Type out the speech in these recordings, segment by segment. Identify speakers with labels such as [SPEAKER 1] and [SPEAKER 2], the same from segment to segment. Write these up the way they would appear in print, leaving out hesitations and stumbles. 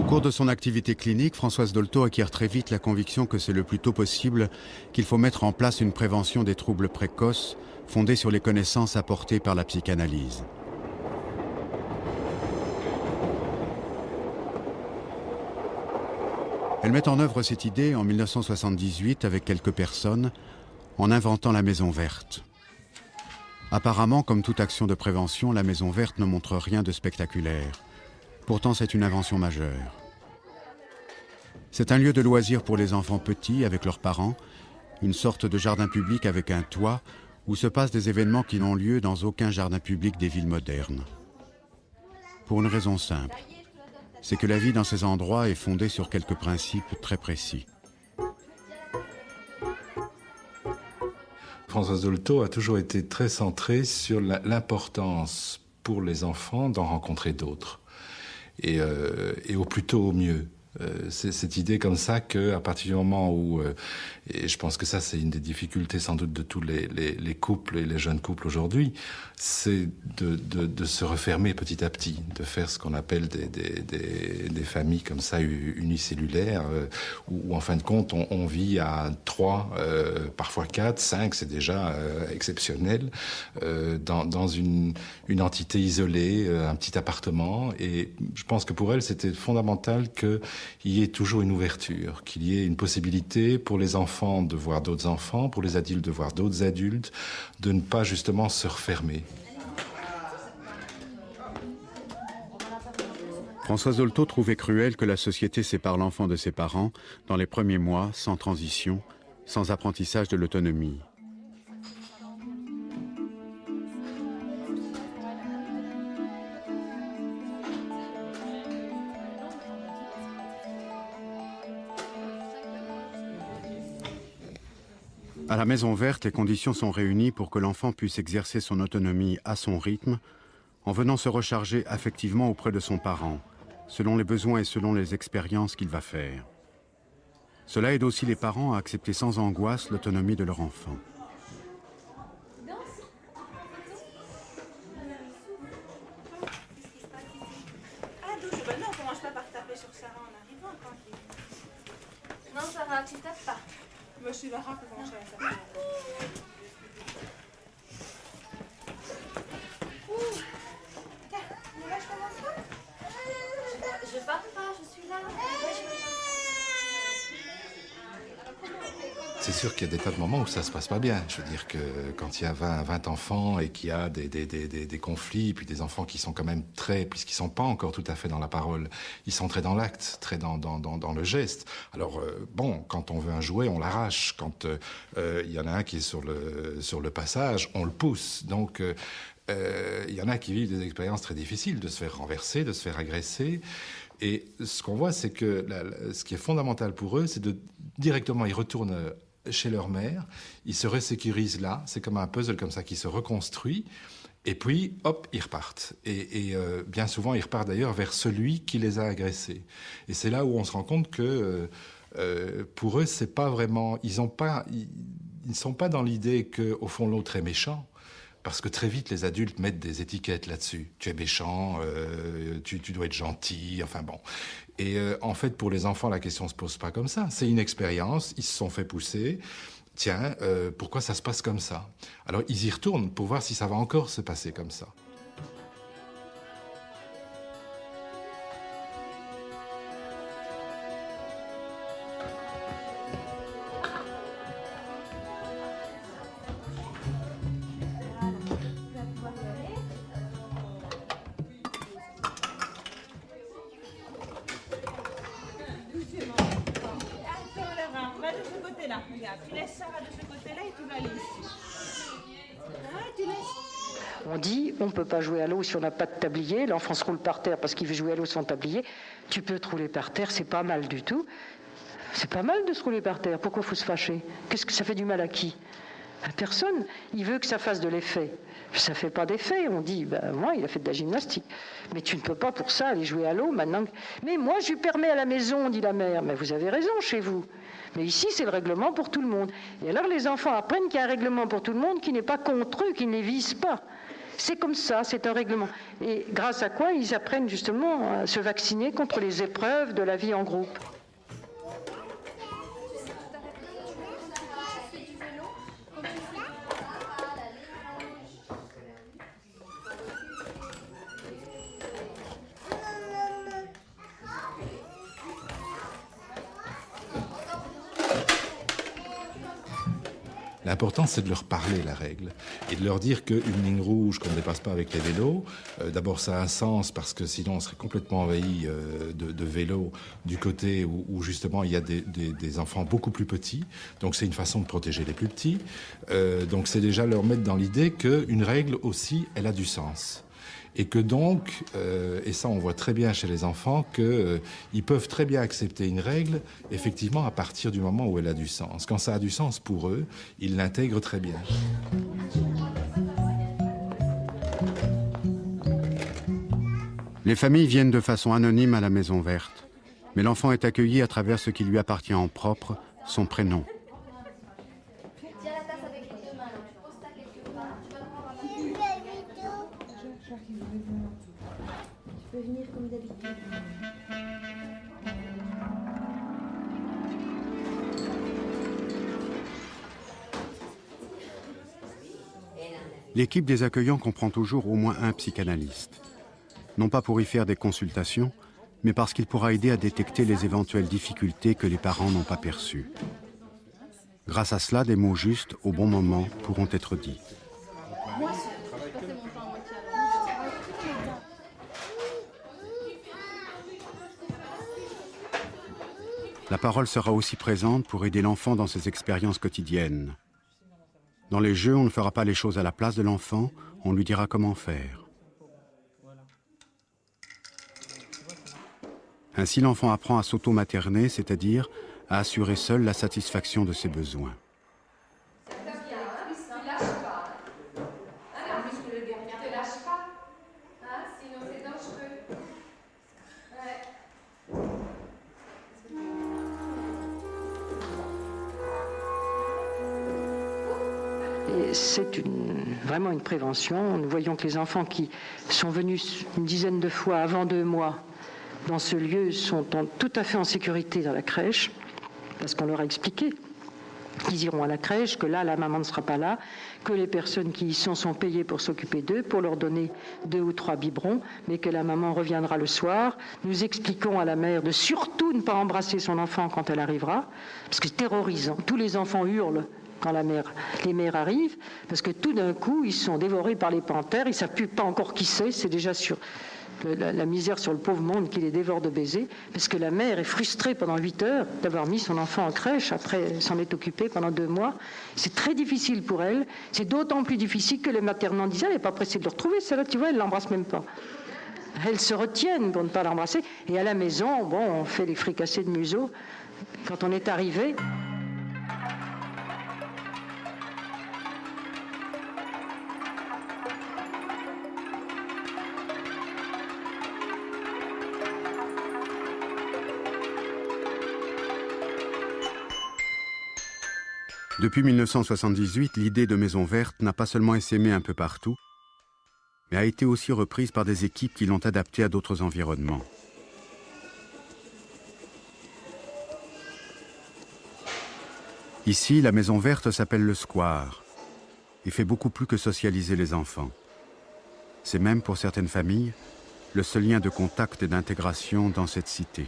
[SPEAKER 1] cours de son activité clinique, Françoise Dolto acquiert très vite la conviction que c'est le plus tôt possible qu'il faut mettre en place une prévention des troubles précoces fondée sur les connaissances apportées par la psychanalyse. Elle met en œuvre cette idée en 1978 avec quelques personnes en inventant la Maison Verte. Apparemment, comme toute action de prévention, la Maison Verte ne montre rien de spectaculaire. Pourtant, c'est une invention majeure. C'est un lieu de loisirs pour les enfants petits avec leurs parents, une sorte de jardin public avec un toit où se passent des événements qui n'ont lieu dans aucun jardin public des villes modernes. Pour une raison simple, c'est que la vie dans ces endroits est fondée sur quelques principes très précis.
[SPEAKER 2] Françoise Dolto a toujours été très centrée sur l'importance pour les enfants d'en rencontrer d'autres. Et au plus tôt au mieux. C'est cette idée comme ça qu'à partir du moment où, et je pense que ça c'est une des difficultés sans doute de tous les couples et les jeunes couples aujourd'hui, c'est de se refermer petit à petit, de faire ce qu'on appelle des familles comme ça unicellulaires, où en fin de compte on vit à 3, parfois 4, 5, c'est déjà exceptionnel, dans une entité isolée, un petit appartement. Et je pense que pour elle c'était fondamental qu'il y ait toujours une ouverture, qu'il y ait une possibilité pour les enfants de voir d'autres enfants, pour les adultes de voir d'autres adultes, de ne pas justement se refermer.
[SPEAKER 1] Françoise Dolto trouvait cruel que la société sépare l'enfant de ses parents dans les premiers mois, sans transition, sans apprentissage de l'autonomie. À la Maison Verte, les conditions sont réunies pour que l'enfant puisse exercer son autonomie à son rythme, en venant se recharger affectivement auprès de son parent, selon les besoins et selon les expériences qu'il va faire. Cela aide aussi les parents à accepter sans angoisse l'autonomie de leur enfant.
[SPEAKER 3] Non, Sarah, tu tapes pas.
[SPEAKER 4] Je suis Lara, comment je vais faire?
[SPEAKER 3] Je pars pas, je suis là.
[SPEAKER 2] C'est sûr qu'il y a des tas de moments où ça se passe pas bien. Je veux dire que quand il y a 20 enfants et qu'il y a des conflits, puis des enfants qui sont quand même très, puisqu'ils sont pas encore tout à fait dans la parole, ils sont très dans l'acte, très dans le geste. Alors bon, quand on veut un jouet, on l'arrache. Quand il y en a un qui est sur le passage, on le pousse. Donc il y en a qui vivent des expériences très difficiles, de se faire renverser, de se faire agresser. Et ce qu'on voit, c'est que ce qui est fondamental pour eux, c'est directement, ils retournent chez leur mère, ils se resécurisent là, c'est comme un puzzle comme ça qui se reconstruit, et puis, hop, ils repartent. Et bien souvent, ils repartent d'ailleurs vers celui qui les a agressés. Et c'est là où on se rend compte que pour eux, c'est pas vraiment... Ils ne sont pas dans l'idée qu'au fond, l'autre est méchant. Parce que très vite, les adultes mettent des étiquettes là-dessus. Tu es méchant, tu dois être gentil, enfin bon. Et en fait, pour les enfants, la question ne se pose pas comme ça. C'est une expérience, ils se sont fait pousser. Tiens, pourquoi ça se passe comme ça? Alors, ils y retournent pour voir si ça va encore se passer comme ça.
[SPEAKER 4] Tu laisses Sarah de ce côté-là et tu vas aller ici.
[SPEAKER 5] On dit, on ne peut pas jouer à l'eau si on n'a pas de tablier. L'enfant se roule par terre parce qu'il veut jouer à l'eau sans tablier. Tu peux te rouler par terre, c'est pas mal du tout. C'est pas mal de se rouler par terre. Pourquoi il faut se fâcher? Qu'est-ce que ça fait du mal à qui? À personne. Il veut que ça fasse de l'effet. Ça fait pas d'effet. On dit, moi, il a fait de la gymnastique. Mais tu ne peux pas pour ça aller jouer à l'eau maintenant. Mais moi, je lui permets à la maison, dit la mère. Mais vous avez raison chez vous. Mais ici, c'est le règlement pour tout le monde. Et alors, les enfants apprennent qu'il y a un règlement pour tout le monde qui n'est pas contre eux, qui ne les vise pas. C'est comme ça, c'est un règlement. Et grâce à quoi ils apprennent justement à se vacciner contre les épreuves de la vie en groupe.
[SPEAKER 2] L'important, c'est de leur parler, la règle, et de leur dire qu'une ligne rouge qu'on ne dépasse pas avec les vélos, d'abord ça a un sens parce que sinon on serait complètement envahi de vélos du côté où justement il y a des enfants beaucoup plus petits, donc c'est une façon de protéger les plus petits, donc c'est déjà leur mettre dans l'idée qu'une règle aussi, elle a du sens. Et que donc, et ça on voit très bien chez les enfants, qu'ils peuvent très bien accepter une règle, effectivement, à partir du moment où elle a du sens. Quand ça a du sens pour eux, ils l'intègrent très bien.
[SPEAKER 1] Les familles viennent de façon anonyme à la Maison Verte, mais l'enfant est accueilli à travers ce qui lui appartient en propre, son prénom.
[SPEAKER 3] Tiens la tasse avec les deux mains, là. Tu poses ça quelque part. Tu vas prendre la
[SPEAKER 6] Tu peux venir comme d'habitude.
[SPEAKER 1] L'équipe des accueillants comprend toujours au moins un psychanalyste. Non pas pour y faire des consultations, mais parce qu'il pourra aider à détecter les éventuelles difficultés que les parents n'ont pas perçues. Grâce à cela, des mots justes, au bon moment, pourront être dits. La parole sera aussi présente pour aider l'enfant dans ses expériences quotidiennes. Dans les jeux, on ne fera pas les choses à la place de l'enfant, on lui dira comment faire. Ainsi, l'enfant apprend à s'auto-materner, c'est-à-dire à assurer seul la satisfaction de ses besoins.
[SPEAKER 5] C'est vraiment une prévention. Nous voyons que les enfants qui sont venus une dizaine de fois avant 2 mois dans ce lieu sont tout à fait en sécurité dans la crèche, parce qu'on leur a expliqué qu'ils iront à la crèche, que là, la maman ne sera pas là, que les personnes qui y sont payées pour s'occuper d'eux, pour leur donner 2 ou 3 biberons, mais que la maman reviendra le soir. Nous expliquons à la mère de surtout ne pas embrasser son enfant quand elle arrivera, parce que c'est terrorisant. Tous les enfants hurlent quand les mères arrivent, parce que tout d'un coup, ils sont dévorés par les panthères, ils ne savent plus pas encore qui c'est déjà sur la misère sur le pauvre monde qui les dévore de baisers, parce que la mère est frustrée pendant 8 heures d'avoir mis son enfant en crèche, après elle s'en est occupée pendant 2 mois. C'est très difficile pour elle, c'est d'autant plus difficile que les maternants disaient, elle n'est pas pressée de le retrouver, celle-là, tu vois, elle ne l'embrasse même pas. Elles se retiennent pour ne pas l'embrasser, et à la maison, bon, on fait les fricassés de museau. Quand on est arrivé...
[SPEAKER 1] Depuis 1978, l'idée de Maison Verte n'a pas seulement essaimé un peu partout, mais a été aussi reprise par des équipes qui l'ont adaptée à d'autres environnements. Ici, la Maison Verte s'appelle le Square et fait beaucoup plus que socialiser les enfants. C'est même, pour certaines familles, le seul lien de contact et d'intégration dans cette cité.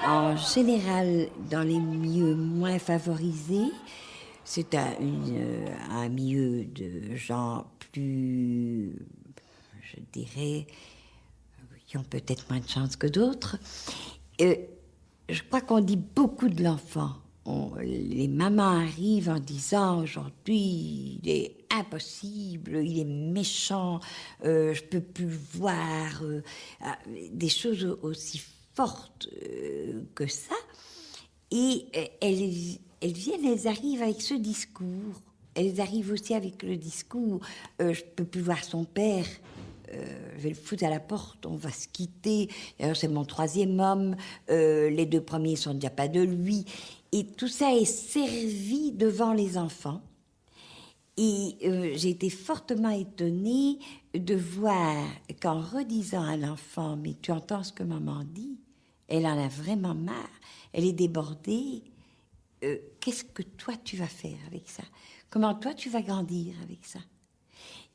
[SPEAKER 6] En général, dans les milieux moins favorisés, c'est un milieu de gens plus, je dirais, qui ont peut-être moins de chance que d'autres. Je crois qu'on dit beaucoup de l'enfant les mamans arrivent en disant aujourd'hui il est impossible, il est méchant, je peux plus voir des choses aussi fortes que ça. Et elles viennent, elles arrivent avec ce discours. Elles arrivent aussi avec le discours je peux plus voir son père. Je vais le foutre à la porte, on va se quitter. D'ailleurs, c'est mon 3e homme. Les 2 premiers sont déjà pas de lui. Et tout ça est servi devant les enfants. Et j'ai été fortement étonnée de voir qu'en redisant à l'enfant, mais tu entends ce que maman dit, elle en a vraiment marre, elle est débordée. Qu'est-ce que toi tu vas faire avec ça? Comment toi tu vas grandir avec ça?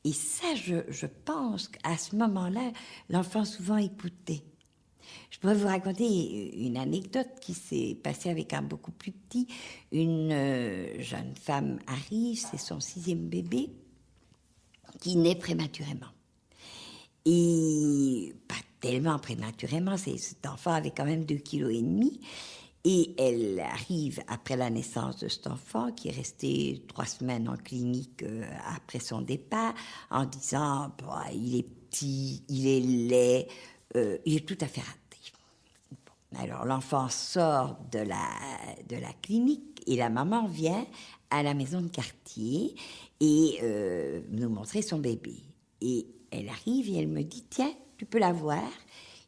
[SPEAKER 6] Et ça, je pense qu'à ce moment-là, l'enfant souvent écoutait. Je pourrais vous raconter une anecdote qui s'est passée avec un beaucoup plus petit. Une jeune femme arrive, c'est son 6e bébé, qui naît prématurément. Et pas tellement prématurément, cet enfant avait quand même 2,5 kg. Et elle arrive après la naissance de cet enfant, qui est resté 3 semaines en clinique après son départ, en disant bah, il est petit, il est laid, il est tout à fait raté. Bon. Alors l'enfant sort de la clinique et la maman vient à la maison de quartier et nous montrer son bébé. Et elle arrive et elle me dit tiens, tu peux la voir,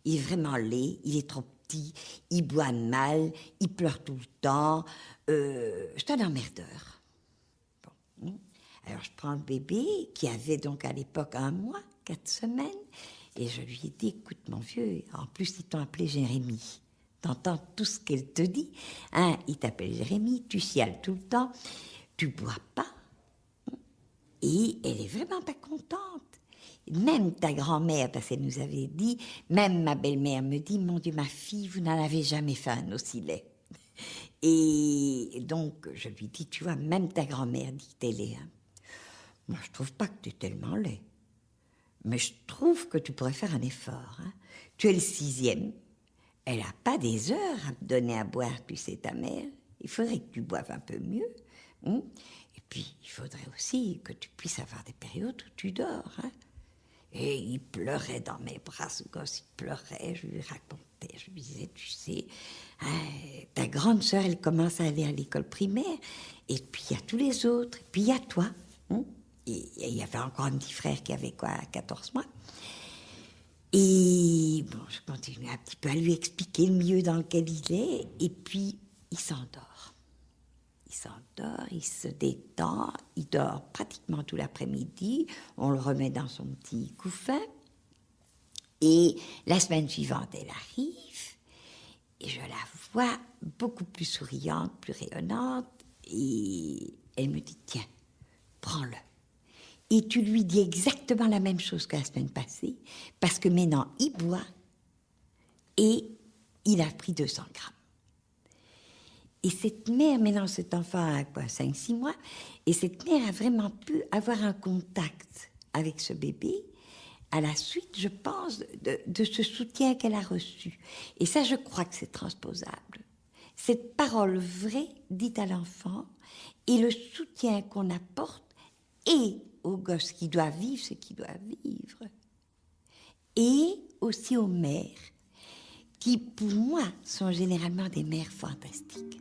[SPEAKER 6] il est vraiment laid, il est trop petit, il boit mal, il pleure tout le temps, c'est un emmerdeur. Bon. Alors je prends le bébé, qui avait donc à l'époque 1 mois, 4 semaines, et je lui ai dit, écoute mon vieux, en plus ils t'ont appelé Jérémie, t'entends tout ce qu'elle te dit, hein, il t'appelle Jérémie, tu chiales tout le temps, tu bois pas, et elle est vraiment pas contente. Même ta grand-mère, parce qu'elle nous avait dit, même ma belle-mère me dit, mon Dieu, ma fille, vous n'en avez jamais fait un aussi laid. Et donc, je lui dis, tu vois, même ta grand-mère dit que t'es laid. Hein. Moi, je trouve pas que tu es tellement laid. Mais je trouve que tu pourrais faire un effort. Hein. Tu es le 6e. Elle n'a pas des heures à te donner à boire, tu sais, ta mère. Il faudrait que tu boives un peu mieux. Hein. Et puis, il faudrait aussi que tu puisses avoir des périodes où tu dors. Hein. Et il pleurait dans mes bras, ce gosse, il pleurait, je lui racontais, je lui disais, tu sais, ta grande sœur, elle commence à aller à l'école primaire, et puis il y a tous les autres, et puis il y a toi. Hein? Et il y avait encore un petit frère qui avait quoi, 14 mois. Et bon, je continue un petit peu à lui expliquer le milieu dans lequel il est, et puis il s'endort. Il s'endort, il se détend, il dort pratiquement tout l'après-midi, on le remet dans son petit couffin, et la semaine suivante, elle arrive, et je la vois beaucoup plus souriante, plus rayonnante, et elle me dit, tiens, prends-le. Et tu lui dis exactement la même chose que la semaine passée, parce que maintenant, il boit, et il a pris 200 grammes. Et cette mère, maintenant cet enfant a quoi, 5-6 mois, et cette mère a vraiment pu avoir un contact avec ce bébé à la suite, je pense, de ce soutien qu'elle a reçu. Et ça, je crois que c'est transposable. Cette parole vraie dite à l'enfant et le soutien qu'on apporte et au gosse qui doit vivre ce qu'il doit vivre, et aussi aux mères qui, pour moi, sont généralement des mères fantastiques.